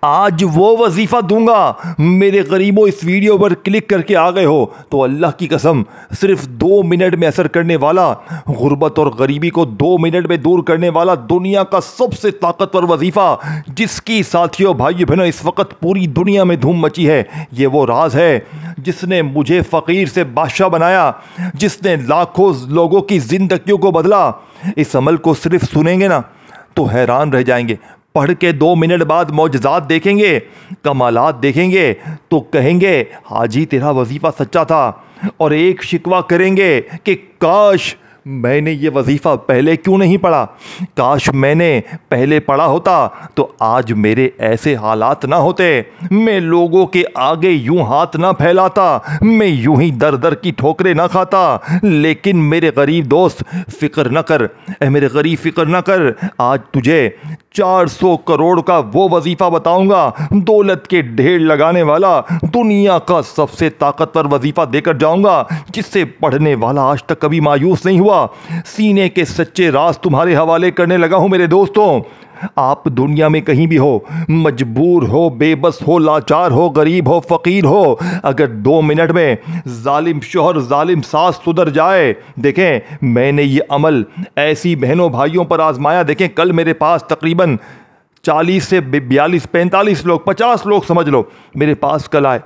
آج وہ وظیفہ دوں گا۔ میرے غریبوں اس ویڈیو پر کلک کر کے آ گئے ہو تو اللہ کی قسم صرف 2 منٹ میں اثر کرنے والا، غربت اور غریبی کو 2 منٹ میں دور کرنے والا دنیا کا سب سے طاقتور وظیفہ، جس کی ساتھیوں بھائیو بہنوں اس وقت پوری دنیا میں دھوم مچی ہے، یہ وہ راز ہے جس نے مجھے فقیر سے بادشاہ بنایا، جس نے لاکھوں لوگوں کی زندگیوں کو بدلا۔ اس عمل کو صرف سنیں گے نا تو حیران رہ جائیں گے، پڑھ کے 2 منٹ بعد معجزات دیکھیں گے، کمالات دیکھیں گے تو کہیں گے حاجی تیرا وظیفہ سچا تھا، اور ایک شکوہ کریں گے کہ کاش میں نے یہ وظیفہ پہلے کیوں نہیں پڑھا، کاش میں نے پہلے پڑھا ہوتا تو آج میرے ایسے حالات نہ ہوتے، میں لوگوں کے آگے یوں ہاتھ نہ پھیلاتا، میں یوں ہی در در کی ٹھوکریں نہ کھاتا۔ لیکن میرے غریب دوست فکر نہ کر، اے میرے غریب فکر نہ کر، آج تجھے 400 کروڑ کا وہ وظیفہ بتاؤں گا، دولت کے ڈھیر لگانے والا، دنیا کا سب سے طاقتور وظیفہ دے کر جاؤں گا، جس سے پڑھنے والا آج تک کبھی مایوس نہیں ہوا۔ سینے کے سچے راز تمہارے حوالے کرنے لگا ہوں میرے دوستوں۔ آپ دنیا میں کہیں بھی ہو، مجبور ہو، بے بس ہو، لاچار ہو، غریب ہو، فقیر ہو، اگر 2 منٹ میں ظالم شوہر، ظالم ساس سدھر جائے، دیکھیں میں نے یہ عمل ایسی بہنوں بھائیوں پر آزمایا۔ دیکھیں کل میرے پاس تقریباً 40 سے 42 45 لوگ، 50 لوگ سمجھ لو میرے پاس کل آئے۔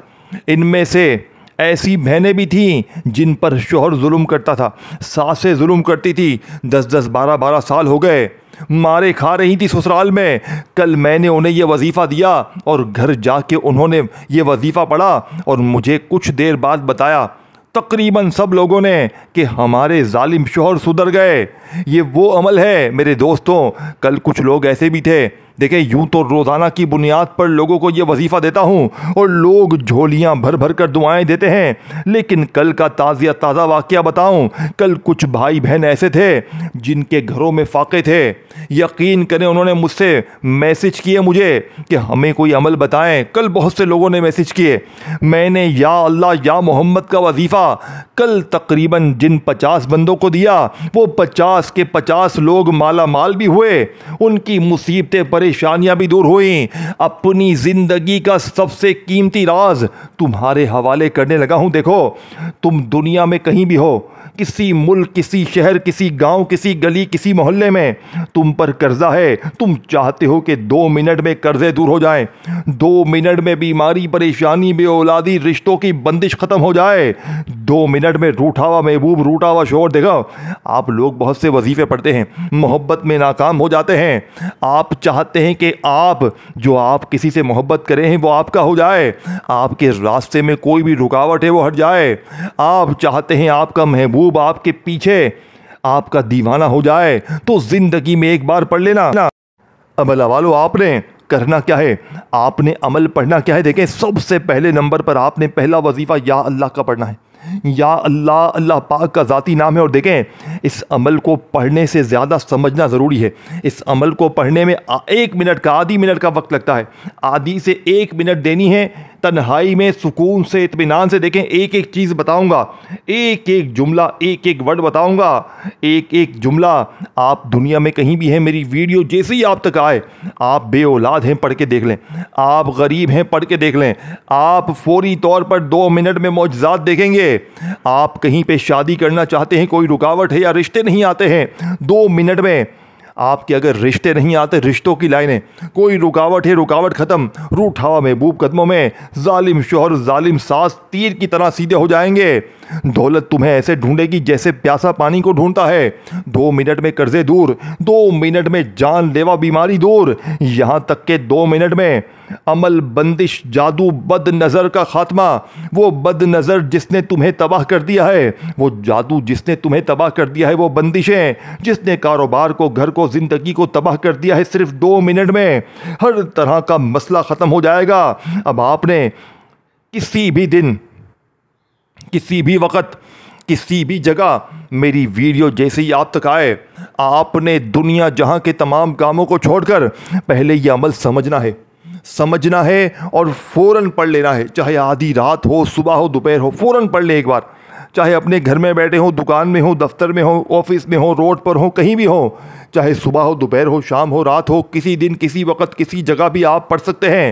ان میں سے ایسی بہنیں بھی تھیں جن پر شوہر ظلم کرتا تھا، ساسیں ظلم کرتی تھی، 10 12 سال ہو گئے، مارے کھا رہی تھی سسرال میں۔ کل میں نے انہیں یہ وظیفہ دیا اور گھر جا کے انہوں نے یہ وظیفہ پڑھا اور مجھے کچھ دیر بعد بتایا تقریباً سب لوگوں نے کہ ہمارے ظالم شوہر سدھر گئے۔ یہ وہ عمل ہے میرے دوستوں۔ کل کچھ لوگ ایسے بھی تھے، دیکھیں یوں تو روزانہ کی بنیاد پر لوگوں کو یہ وظیفہ دیتا ہوں اور لوگ جھولیاں بھر بھر کر دعائیں دیتے ہیں، لیکن کل کا تازہ واقعہ بتاؤں، کل کچھ بھائی بہن ایسے تھے جن کے گھروں میں فاقے تھے، یقین کریں انہوں نے مجھ سے میسج کیے مجھے کہ ہمیں کوئی عمل بتائیں۔ کل بہت سے لوگوں نے میسج کیے، میں نے یا اللہ یا محمد کا وظیفہ کل تقریباً جن 50 بندوں کو دیا، وہ 50 کے 50 لوگ مالا مال بھی ہوئے، ان کی مصیبتیں پریشانیاں بھی دور ہوئیں۔ اپنی زندگی کا سب سے قیمتی راز تمہارے حوالے کرنے لگا ہوں۔ دیکھو تم دنیا میں کہیں بھی ہو، کسی ملک، کسی شہر، کسی گاؤں، کسی گلی، کسی محلے میں تم پر قرضہ ہے، تم چاہتے ہو کہ 2 منٹ میں قرضے دور ہو جائیں، 2 منٹ میں بیماری، پریشانی، بے اولادی، رشتوں کی بندش ختم ہو جائے، 2 منٹ میں روٹھا ہوا محبوب، روٹھا ہوا شوہر۔ دیکھو آپ لوگ بہت سے وظیفے پڑھتے ہیں، محبت میں ناکام ہو جاتے ہیں، آپ چاہتے ہیں کہ آپ کسی سے محبت کریں ہیں وہ آپ کا ہو جائے، آپ کے راستے میں کوئی بھی رکاوٹ ہے وہ ہٹ جائے، آپ چاہتے ہیں آپ کا محبوب آپ کے پیچھے آپ کا دیوانہ ہو جائے، تو زندگی میں ایک بار پڑھ لینا۔ عمل والو آپ نے کرنا کیا ہے، آپ نے عمل پڑھنا کیا ہے۔ دیکھیں سب سے پہلے نمبر پر آپ نے پہلا وظیفہ یا اللہ کا پڑھنا ہے۔ یا اللہ، اللہ پاک کا ذاتی نام ہے، اور دیکھیں اس عمل کو پڑھنے سے زیادہ سمجھنا ضروری ہے۔ اس عمل کو پڑھنے میں 1 منٹ کا، آدھی منٹ کا وقت لگتا ہے، آدھی سے 1 منٹ دینی ہے تنہائی میں، سکون سے، اطمینان سے۔ دیکھیں ایک ایک چیز بتاؤں گا، ایک ایک جملہ، ایک ایک ورڈ بتاؤں گا، ایک ایک جملہ۔ آپ دنیا میں کہیں بھی ہیں، میری ویڈیو جیسے ہی آپ تک آئے، آپ بے اولاد ہیں پڑھ کے دیکھ لیں، آپ غریب ہیں پڑھ کے دیکھ لیں، آپ فوری طور پر 2 منٹ میں معجزات دیکھیں گے۔ آپ کہیں پہ شادی کرنا چاہتے ہیں، کوئی رکاوٹ ہے یا رشتے نہیں آتے ہیں، 2 منٹ میں آپ کے اگر رشتے نہیں آتے، رشتوں کی لائنیں، کوئی رکاوٹ ہے، رکاوٹ ختم، روٹھا ہوا محبوب قدموں میں، ظالم شوہر، ظالم ساس تیر کی طرح سیدھے ہو جائیں گے، دولت تمہیں ایسے ڈھونڈے گی جیسے پیاسا پانی کو ڈھونڈتا ہے، 2 منٹ میں قرضے دور، 2 منٹ میں جان لیوا بیماری دور، یہاں تک کہ 2 منٹ میں عمل، بندش، جادو، بد نظر کا خاتمہ۔ وہ بد نظر جس نے تمہیں تباہ کر دیا ہے، وہ جادو جس نے تمہیں تباہ کر دیا ہے، وہ بندشیں جس نے کاروبار کو، گھر کو، زندگی کو تباہ کر دیا ہے، صرف 2 منٹ میں ہر طرح کا مسئلہ ختم ہو جائے گا۔ اب آپ نے کسی بھی دن، کسی بھی وقت، کسی بھی جگہ میری ویڈیو جیسے ہی آپ تک آئے، آپ نے دنیا جہاں کے تمام کاموں کو چھوڑ کر پہلے یہ عمل سمجھنا ہے اور فوراً پڑھ لینا ہے، چاہے آدھی رات ہو، صبح ہو، دوپہر ہو، فوراً پڑھ لیں ایک بار، چاہے اپنے گھر میں بیٹھے ہوں، دکان میں ہوں، دفتر میں ہوں، آفس میں ہوں، روڈ پر ہوں، کہیں بھی ہوں، چاہے صبح ہو، دوپہر ہو، شام ہو، رات ہو، کسی دن، کسی وقت، کسی جگہ بھی آپ پڑھ سکتے ہیں۔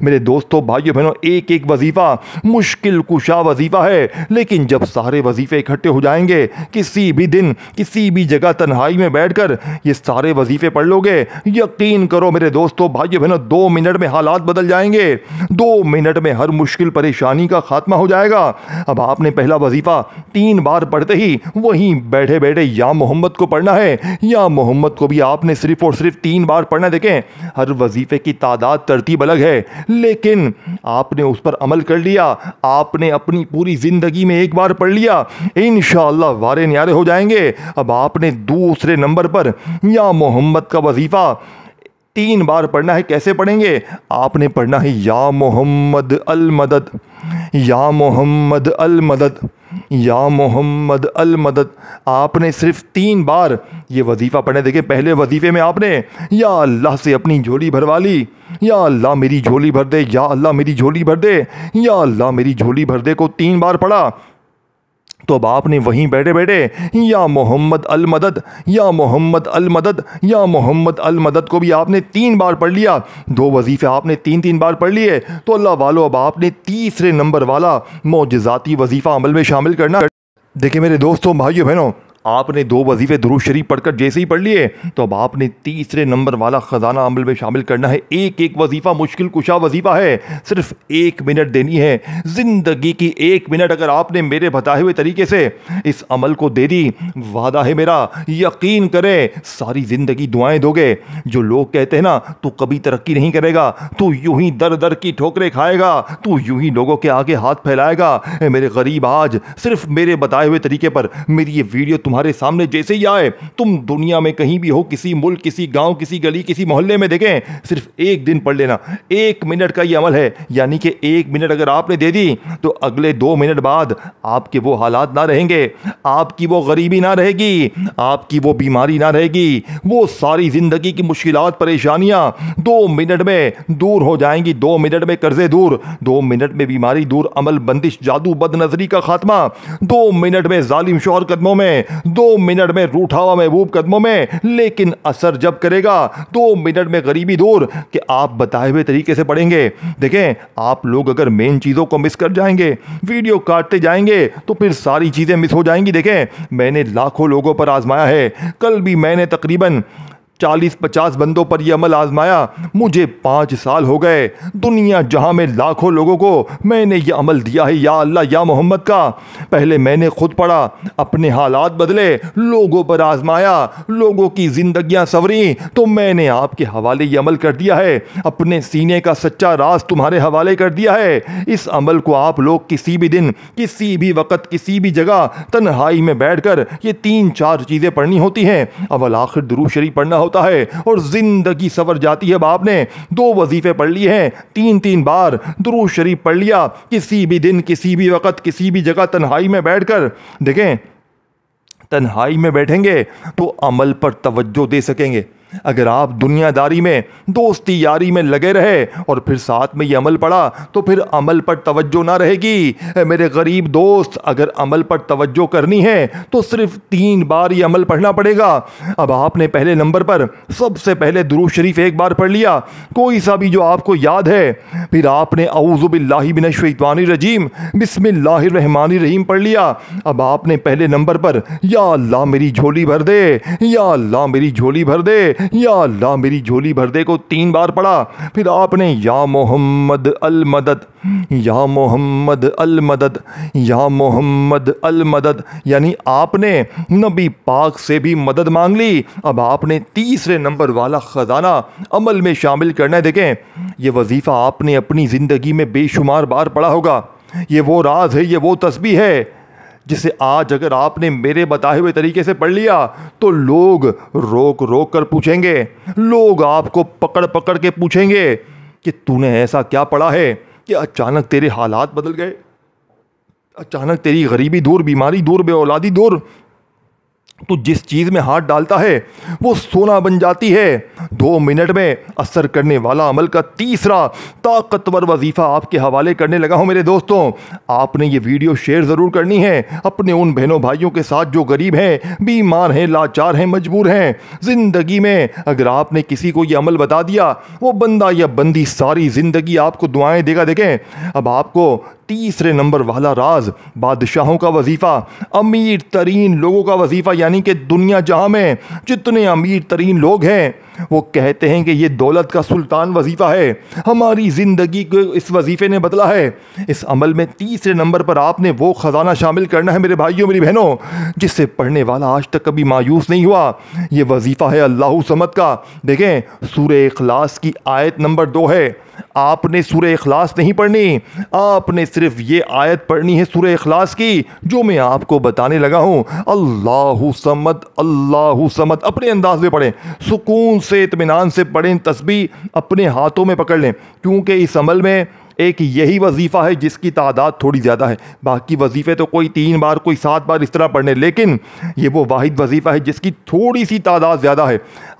میرے دوستوں بھائیوں بہنوں، ایک ایک وظیفہ مشکل کشا وظیفہ ہے، لیکن جب سارے وظیفے اکٹھے ہو جائیں گے، کسی بھی دن کسی بھی جگہ تنہائی میں بیٹھ کر یہ سارے وظیفے پڑھ لو گے، یقین کرو میرے دوستوں بھائیوں بہنوں 2 منٹ میں حالات بدل جائیں گے، 2 منٹ میں ہر مشکل پریشانی کا خاتمہ ہو جائے گا۔ اب آپ نے پہلا وظیفہ 3 بار پڑھتے ہی وہیں بیٹھے بیٹھے یا محمد کو پڑھنا ہے، یا محمد کو بھی آپ نے صرف اور صرف 3 بار پڑھنا ہے۔ دیکھیں ہر وظیفے کی تعداد ترتیب الگ ہے، لیکن آپ نے اس پر عمل کر لیا، آپ نے اپنی پوری زندگی میں ایک بار پڑھ لیا، انشاءاللہ وارے نیارے ہو جائیں گے۔ اب آپ نے دوسرے نمبر پر یا محمد کا وظیفہ 3 بار پڑھنا ہے۔ کیسے پڑھیں گے؟ آپ نے پڑھنا ہے یا محمد المدد، یا محمد المدد، یا محمد المدد۔ آپ نے صرف 3 بار یہ وظیفہ پڑھنا ہے۔ دیکھیں پہلے وظیفے میں آپ نے یا اللہ سے اپنی جھولی بھروا لی، یا اللہ میری جھولی بھر دے، یا اللہ میری جھولی بھر دے، یا اللہ میری جھولی بھر دے کو 3 بار پڑھا۔ تو اب آپ نے وہیں بیٹھے بیٹھے یا محمد المدد، یا محمد المدد، یا محمد المدد کو بھی آپ نے 3 بار پڑھ لیا۔ 2 وظیفے آپ نے 3 بار پڑھ لیے، تو اللہ والو اب آپ نے تیسرے نمبر والا معجزاتی وظیفہ عمل میں شامل کرنا۔ دیکھیں میرے دوستوں بھائیوں بہنوں، آپ نے 2 وظیفے درود شریف پڑھ کر جیسے ہی پڑھ لیے، تو اب آپ نے تیسرے نمبر والا خزانہ عمل میں شامل کرنا ہے۔ ایک ایک وظیفہ مشکل کشا وظیفہ ہے، صرف 1 منٹ دینی ہے۔ زندگی کی 1 منٹ اگر آپ نے میرے بتائے ہوئے طریقے سے اس عمل کو دے دی، وعدہ ہے میرا، یقین کریں ساری زندگی دعائیں دو گے۔ جو لوگ کہتے ہیں نا تو کبھی ترقی نہیں کرے گا، تو یوں ہی در در کی ٹھوکریں کھائے گا، تو یوں ہی لوگوں کے آگے ہاتھ پھیلائے گا، اے میرے غریب آج صرف میرے بتائے ہوئے طریقے پر میری یہ ویڈیو تمہارے سامنے جیسے ہی آئے، تم دنیا میں کہیں بھی ہو، کسی ملک، کسی گاؤں، کسی گلی، کسی محلے میں، دیکھیں صرف 1 دن پڑھ لینا۔ 1 منٹ کا یہ عمل ہے، یعنی کہ 1 منٹ اگر آپ نے دے دی تو اگلے 2 منٹ بعد آپ کے وہ حالات نہ رہیں گے، آپ کی وہ غریبی نہ رہے گی، آپ کی وہ بیماری نہ رہے گی، وہ ساری زندگی کی مشکلات پریشانیاں 2 منٹ میں دور ہو جائیں گی۔ 2 منٹ میں قرضے دور، 2 منٹ میں بیماری دور، عمل بندش جادو بد نظری کا خاتمہ 2 منٹ میں، ظالم شوہر قدموں میں 2 منٹ میں، روٹھا ہوا محبوب قدموں میں۔ لیکن اثر جب کرے گا 2 منٹ میں غریبی دور کہ آپ بتائے ہوئے طریقے سے پڑھیں گے۔ دیکھیں آپ لوگ اگر مین چیزوں کو مس کر جائیں گے، ویڈیو کاٹتے جائیں گے، تو پھر ساری چیزیں مس ہو جائیں گی۔ دیکھیں میں نے لاکھوں لوگوں پر آزمایا ہے، کل بھی میں نے تقریباً 40-50 بندوں پر یہ عمل آزمایا، مجھے 5 سال ہو گئے۔ دنیا جہاں میں لاکھوں لوگوں کو میں نے یہ عمل دیا ہے یا اللہ یا محمد کا۔ پہلے میں نے خود پڑھا، اپنے حالات بدلے، لوگوں پر آزمایا، لوگوں کی زندگیاں سنوریں، تو میں نے آپ کے حوالے یہ عمل کر دیا ہے، اپنے سینے کا سچا راز تمہارے حوالے کر دیا ہے۔ اس عمل کو آپ لوگ کسی بھی دن، کسی بھی وقت، کسی بھی جگہ تنہائی میں بیٹھ کر یہ 3-4 چیزیں پڑھنی ہوتی ہیں۔ اول آخر درود شریف پڑھنا ہوتا ہے اور زندگی سنور جاتی ہے۔ اب آپ نے 2 وظیفے پڑھ لیے ہیں، 3 بار درود شریف پڑھ لیا، کسی بھی دن، کسی بھی وقت، کسی بھی جگہ تنہائی میں بیٹھ کر۔ دیکھیں تنہائی میں بیٹھیں گے تو عمل پر توجہ دے سکیں گے۔ اگر آپ دنیا داری میں، دوستی یاری میں لگے رہے اور پھر ساتھ میں یہ عمل پڑھا تو پھر عمل پر توجہ نہ رہے گی۔ میرے غریب دوست اگر عمل پر توجہ کرنی ہے تو صرف 3 بار یہ عمل پڑھنا پڑے گا۔ اب آپ نے پہلے نمبر پر سب سے پہلے درود شریف 1 بار پڑھ لیا، کوئی سا بھی جو آپ کو یاد ہے، پھر آپ نے اعوذ باللہ من الشیطان الرجیم بسم اللہ الرحمن الرحیم پڑھ لیا۔ اب آپ نے پہلے نمبر پر یا اللہ میری جھولی بھر دے، یا اللہ میری جھولی بھر دے، یا اللہ میری جھولی بھر دے کو 3 بار پڑھا۔ پھر آپ نے یا محمد المدد، یا محمد المدد، یا محمد المدد، یعنی آپ نے نبی پاک سے بھی مدد مانگ لی۔ اب آپ نے تیسرے نمبر والا خزانہ عمل میں شامل کرنا ہے۔ دیکھیں یہ وظیفہ آپ نے اپنی زندگی میں بے شمار بار پڑھا ہوگا، یہ وہ راز ہے، یہ وہ تسبیح ہے جسے آج اگر آپ نے میرے بتائے ہوئے طریقے سے پڑھ لیا تو لوگ روک روک کر پوچھیں گے، لوگ آپ کو پکڑ پکڑ کے پوچھیں گے کہ تو نے ایسا کیا پڑھا ہے کہ اچانک تیرے حالات بدل گئے، اچانک تیری غریبی دور، بیماری دور، بے اولادی دور۔ تو جس چیز میں ہاتھ ڈالتا ہے وہ سونا بن جاتی ہے۔ 2 منٹ میں اثر کرنے والا عمل کا تیسرا طاقتور وظیفہ آپ کے حوالے کرنے لگا ہوں میرے دوستوں۔ آپ نے یہ ویڈیو شیئر ضرور کرنی ہے اپنے ان بہنوں بھائیوں کے ساتھ جو غریب ہیں، بیمار ہیں، لاچار ہیں، مجبور ہیں۔ زندگی میں اگر آپ نے کسی کو یہ عمل بتا دیا، وہ بندہ یا بندی ساری زندگی آپ کو دعائیں دے گا۔ دیکھیں اب آپ کو تیسرے نمبر والا راز، بادشاہوں کا وظیفہ، امیر ترین لوگوں کا وظیفہ، یعنی کہ دنیا جہاں میں جتنے امیر ترین لوگ ہیں وہ کہتے ہیں کہ یہ دولت کا سلطان وظیفہ ہے۔ ہماری زندگی کو اس وظیفے نے بدلا ہے۔ اس عمل میں تیسرے نمبر پر آپ نے وہ خزانہ شامل کرنا ہے میرے بھائیوں میری بہنوں جس سے پڑھنے والا آج تک کبھی مایوس نہیں ہوا۔ یہ وظیفہ ہے اللہ صمد کا۔ دیکھیں سورہ اخلاص کی آیت نمبر 2 ہے۔ آپ نے سورہ اخلاص نہیں پڑھنی، آپ نے صرف یہ آیت پڑھنی ہے سورہ اخلاص کی جو میں آپ کو بتانے لگا ہوں۔ اللہ صمد، اللہ صمد، اپنے انداز میں پڑھیں، سکون سے اطمینان سے پڑھیں، تسبیح اپنے ہاتھوں میں پکڑ لیں، کیونکہ اس عمل میں ایک یہی وظیفہ ہے جس کی تعداد تھوڑی زیادہ ہے۔ باقی وظیفے تو کوئی 3 بار کوئی 7 بار اس طرح پڑھنے، لیکن یہ وہ واحد وظیفہ ہے جس کی تھوڑی سی تعداد زیادہ ہے۔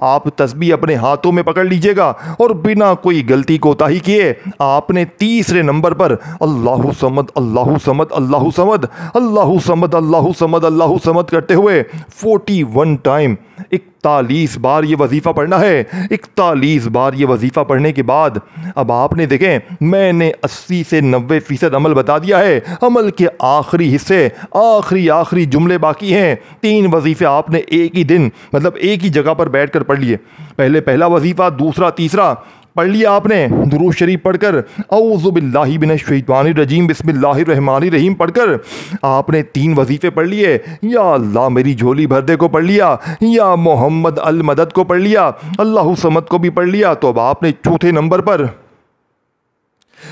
آپ تسبیح اپنے ہاتھوں میں پکڑ لیجئے گا اور بنا کوئی غلطی کوتاہی کیے آپ نے تیسرے نمبر پر اللہ صمد، اللہ صمد، اللہ صمد، اللہ صمد، اللہ صمد، اللہ صمد کرتے ہوئے 41 ٹائم 41 بار یہ وظیفہ پڑھنا ہے۔ 41 بار یہ وظیفہ پڑھنے کے بعد اب آپ نے دیکھیں میں نے 80 سے 90% عمل بتا دیا ہے۔ عمل کے آخری حصے، آخری جملے باقی ہیں۔ 3 وظیفے آپ نے ایک ہی دن مطلب ایک ہی جگہ پر بیٹھ کر پڑھ لیے۔ پہلا وظیفہ، دوسرا، تیسرا پڑھ لیا آپ نے۔ درود شریف پڑھ کر اعوذ باللہ من الشیطان الرجیم بسم اللہ الرحمن الرحیم پڑھ کر آپ نے 3 وظیفے پڑھ لیے۔ یا اللہ میری جھولی بھر دے کو پڑھ لیا، یا محمد المدد کو پڑھ لیا، اللہ صمد کو بھی پڑھ لیا۔ تو اب آپ نے چوتھے نمبر پر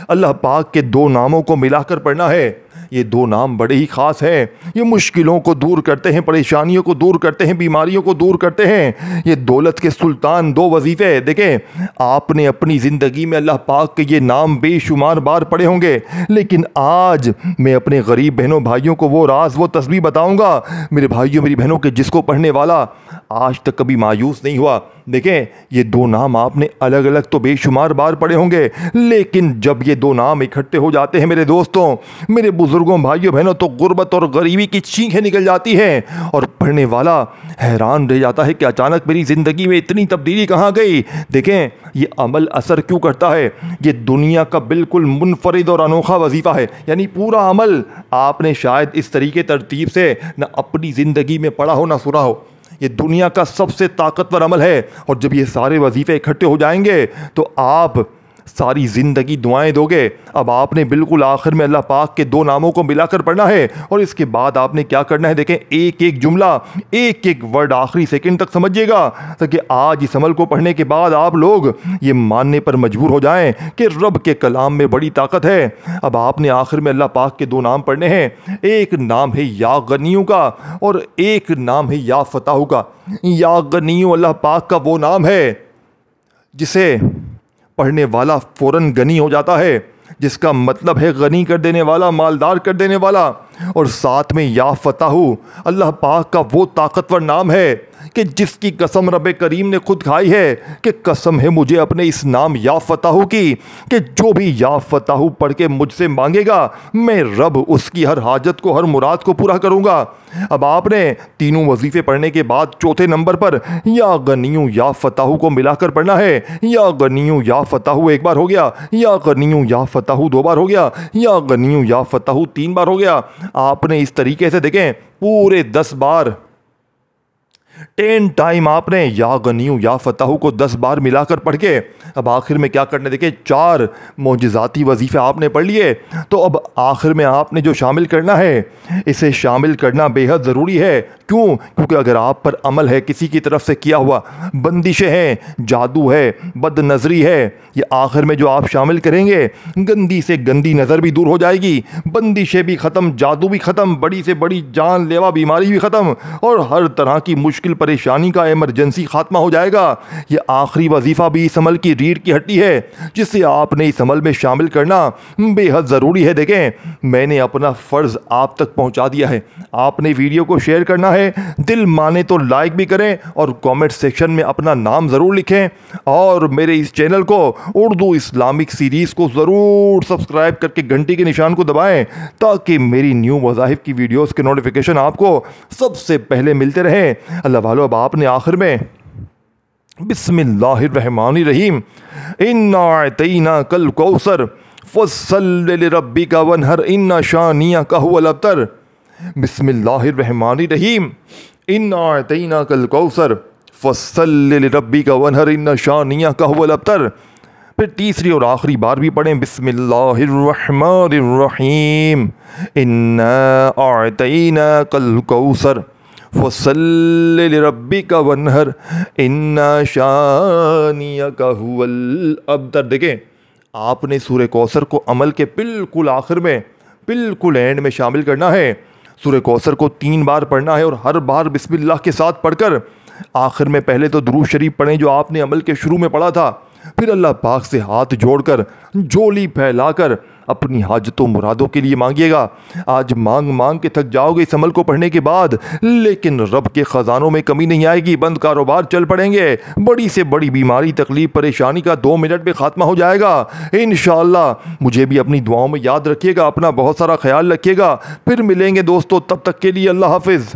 اللہ پاک کے 2 ناموں کو ملا کر پڑھنا ہے۔ یہ 2 نام بڑے ہی خاص ہیں، یہ مشکلوں کو دور کرتے ہیں، پریشانیوں کو دور کرتے ہیں، بیماریوں کو دور کرتے ہیں۔ یہ دولت کے سلطان 2 وظیفے، دیکھیں آپ نے اپنی زندگی میں اللہ پاک کے یہ نام بے شمار بار پڑھے ہوں گے، لیکن آج میں اپنے غریب بہنوں بھائیوں کو وہ راز، وہ تسبیح بتاؤں گا میرے بھائیوں میری بہنوں کے جس کو پڑھنے والا آج تک کبھی مایوس نہیں ہوا۔ دیکھیں یہ 2 نام آپ نے الگ الگ تو بے شمار بار پڑھے ہوں گے، لیکن جب یہ 2 نام اکٹھے ہو جاتے ہیں میرے دوستوں، میرے بزرگوں، بھائیوں بہنوں، تو غربت اور غریبی کی چینخیں نکل جاتی ہیں اور پڑھنے والا حیران رہ جاتا ہے کہ اچانک میری زندگی میں اتنی تبدیلی کہاں گئی۔ دیکھیں یہ عمل اثر کیوں کرتا ہے، یہ دنیا کا بالکل منفرد اور انوکھا وظیفہ ہے، یعنی پورا عمل آپ نے شاید اس طریقے ترتیب سے نہ اپنی زندگی میں پڑھا ہو نہ سنا ہو۔ یہ دنیا کا سب سے طاقتور عمل ہے، اور جب یہ سارے وظیفے اکٹھے ہو جائیں گے تو آپ ساری زندگی دعائیں دو گے۔ اب آپ نے بالکل آخر میں اللہ پاک کے 2 ناموں کو ملا کر پڑھنا ہے، اور اس کے بعد آپ نے کیا کرنا ہے، دیکھیں ایک ایک جملہ، ایک ایک ورڈ آخری سیکنڈ تک سمجھیے گا، تاکہ آج اس عمل کو پڑھنے کے بعد آپ لوگ یہ ماننے پر مجبور ہو جائیں کہ رب کے کلام میں بڑی طاقت ہے۔ اب آپ نے آخر میں اللہ پاک کے 2 نام پڑھنے ہیں، ایک نام ہے یا غنیوں کا اور ایک نام ہے یا فتاحو کا۔ یا غنیوں اللہ پاک کا وہ نام ہے جسے پڑھنے والا فوراً غنی ہو جاتا ہے، جس کا مطلب ہے غنی کر دینے والا، مالدار کر دینے والا۔ اور ساتھ میں یا فتاحو اللہ پاک کا وہ طاقتور نام ہے کہ جس کی قسم رب کریم نے خود کھائی ہے کہ قسم ہے مجھے اپنے اس نام یا فتاحو کی کہ جو بھی یا فتاحو پڑھ کے مجھ سے مانگے گا میں رب اس کی ہر حاجت کو، ہر مراد کو پورا کروں گا۔ اب آپ نے 3 وظیفے پڑھنے کے بعد چوتھے نمبر پر یا غنیوں یا فتاحو کو ملا کر پڑھنا ہے۔ یا غنیوں یا فتاحو 1 بار ہو گیا، یا غنیوں یا فتاحو 2 بار ہو گیا، یا غنیوں یا فتاحو 3 بار ہو گیا۔ آپ نے اس طریقے سے دیکھیں پورے 10 بار 10 ٹائم آپ نے یا غنیوں یا فتاحو کو 10 بار ملا کر پڑھ کے اب آخر میں کیا کرنا ہے، دیکھیں 4 معجزاتی وظیفے آپ نے پڑھ لیے، تو اب آخر میں آپ نے جو شامل کرنا ہے اسے شامل کرنا بے حد ضروری ہے۔ کیوں؟ کیونکہ اگر آپ پر عمل ہے کسی کی طرف سے کیا ہوا، بندشیں ہیں، جادو ہے، بد نظری ہے، یہ آخر میں جو آپ شامل کریں گے گندی سے گندی نظر بھی دور ہو جائے گی، بندشیں بھی ختم، جادو بھی ختم، بڑی سے بڑی جان لیوا بیماری بھی ختم، اور ہر طرح کی مشکل مشکل پریشانی کا ایمرجنسی خاتمہ ہو جائے گا۔ یہ آخری وظیفہ بھی اس عمل کی ریڑھ کی ہڈی ہے جسے آپ نے اس عمل میں شامل کرنا بے حد ضروری ہے۔ دیکھیں، میں نے اپنا فرض آپ تک پہنچا دیا ہے۔ آپ نے ویڈیو کو شیئر کرنا ہے، دل مانے تو لائک بھی کریں اور کامنٹ سیکشن میں اپنا نام ضرور لکھیں، اور میرے اس چینل کو اردو اسلامک سیریز کو ضرور سبسکرائب کر کے گھنٹی کے نشان کو دبائیں تاکہ میری نیو مذاہب کی ویڈیوز کے نوٹیفیکیشن آپ کو سب سے پہلے ملتے رہیں۔ اللہ والو، اب آپ نے آخر میں بسم اللہ الرحمن الرحیم انا اعطیناک الکوثر فصل لربک وانحر ان شانئک هو الابتر۔ بسم اللہ الرحمن الرحیم انا اعطیناک الکوثر فصل لربک وانحر ان شانئک هو الابتر۔ پھر تیسری اور آخری بار بھی پڑھیں، بسم اللہ الرحمن الرحیم انا اعطیناک الکوثر فصل لربک وانحر ان شانئک هو الابتر۔ دیکھیں، آپ نے سورہ کوثر کو عمل کے بالکل آخر میں، بالکل اینڈ میں شامل کرنا ہے۔ سورہ کوثر کو 3 بار پڑھنا ہے اور ہر بار بسم اللہ کے ساتھ پڑھ کر آخر میں پہلے تو درود شریف پڑھیں جو آپ نے عمل کے شروع میں پڑھا تھا، پھر اللہ پاک سے ہاتھ جوڑ کر جھولی پھیلا کر اپنی حاجتوں مرادوں کے لیے مانگیے گا۔ آج مانگ مانگ کے تھک جاؤ گے اس عمل کو پڑھنے کے بعد، لیکن رب کے خزانوں میں کمی نہیں آئے گی، بند کاروبار چل پڑیں گے، بڑی سے بڑی بیماری تکلیف پریشانی کا 2 منٹ میں خاتمہ ہو جائے گا انشاءاللہ۔ مجھے بھی اپنی دعاؤں میں یاد رکھیے گا، اپنا بہت سارا خیال رکھیے گا، پھر ملیں گے دوستو، تب تک کے لیے اللہ حافظ۔